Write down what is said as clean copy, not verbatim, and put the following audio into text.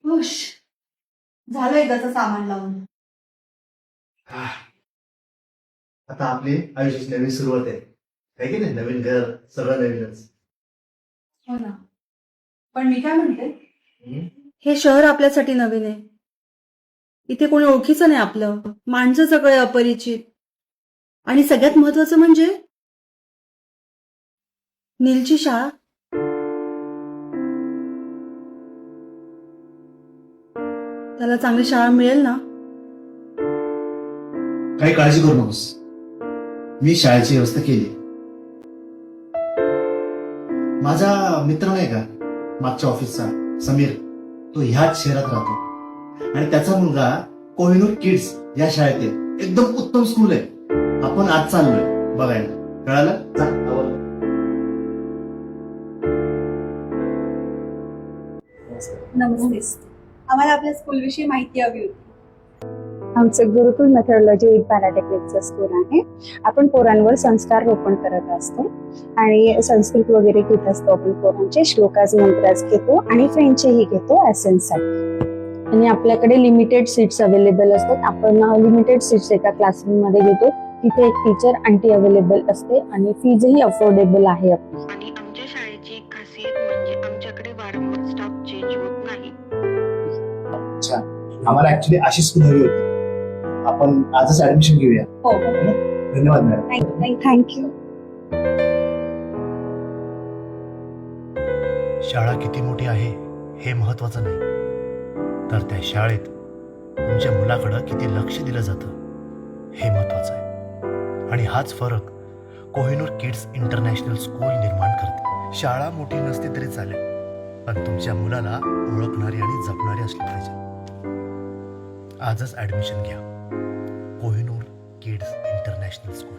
हुश, झालं एकदाचं सामान लावून. आता आपली आयुष्याची नवीन सुरुवात आहे की नाही? नवीन घर, सगळं नवीनच. हो ना. पण मी काय म्हणते, हम्म? हे शहर आपल्यासाठी नवीन आहे. इथे कोणी ओळखीचं नाही आपलं, माणसं सगळे अपरिचित. आणि सगळ्यात महत्वाचं म्हणजे नीलची शाळा. त्याला चांगली शाळा मिळेल ना? काही काळजी करू नकोस, मी शाळेची व्यवस्था केली. माझा मित्र नाही का मागच्या ऑफिसचा समीर, तो ह्याच शहरात राहतो आणि त्याचा मुलगा कोहिनूर किड्स या शाळेत आहे. एकदम उत्तम स्कूल आहे. आपण आज चाललोय बघायला. कळालं? जा, आवर. नमस्ते. आम्हाला आपल्या स्कूलविषयी माहिती हवी होती. आमचं गुरुकुल मेथोडॉलॉजी विथ पॅराटेक्निकचं स्कूल आहे. आपण पोरांवर संस्कार रोपण करत असतो आणि संस्कृत वगैरे घेत असतो. आपण पोरांचे श्लोकाज मंत्राज घेतो आणि फ्रेंचही घेतो ॲसेन्ससाठी. आणि आपल्याकडे लिमिटेड सीट्स अवेलेबल असतात. आपण लिमिटेड सीट्स एका क्लासरूम मध्ये घेतो. तिथे एक टीचर आंटी अवेलेबल असते आणि फीजही अफोर्डेबल आहे आपली. आणि आमच्या शाळेची एक खासियत म्हणजे आमच्याकडे वारंवार स्टाफ चेंज होत नाही. अच्छा, आम्हाला ऍक्च्युली अशी स्कूल हवी होती. आपण आजच ऍडमिशन घेऊया. हो, धन्यवाद मॅडम. थँक्यू. शाळा किती मोठी आहे हे महत्वाचं नाही, तर त्या शाळेत तुमच्या मुलाकडं किती लक्ष दिलं जातं हे महत्वाचं आहे. आणि हाच फरक कोहिनूर किड्स इंटरनॅशनल स्कूल निर्माण करते. शाळा मोठी नसली तरी चालेल, पण तुमच्या मुलाला ओळखणारी आणि जपणारी असली पाहिजे. आजच ॲडमिशन घ्या कोहिनूर किड्स इंटरनॅशनल स्कूल.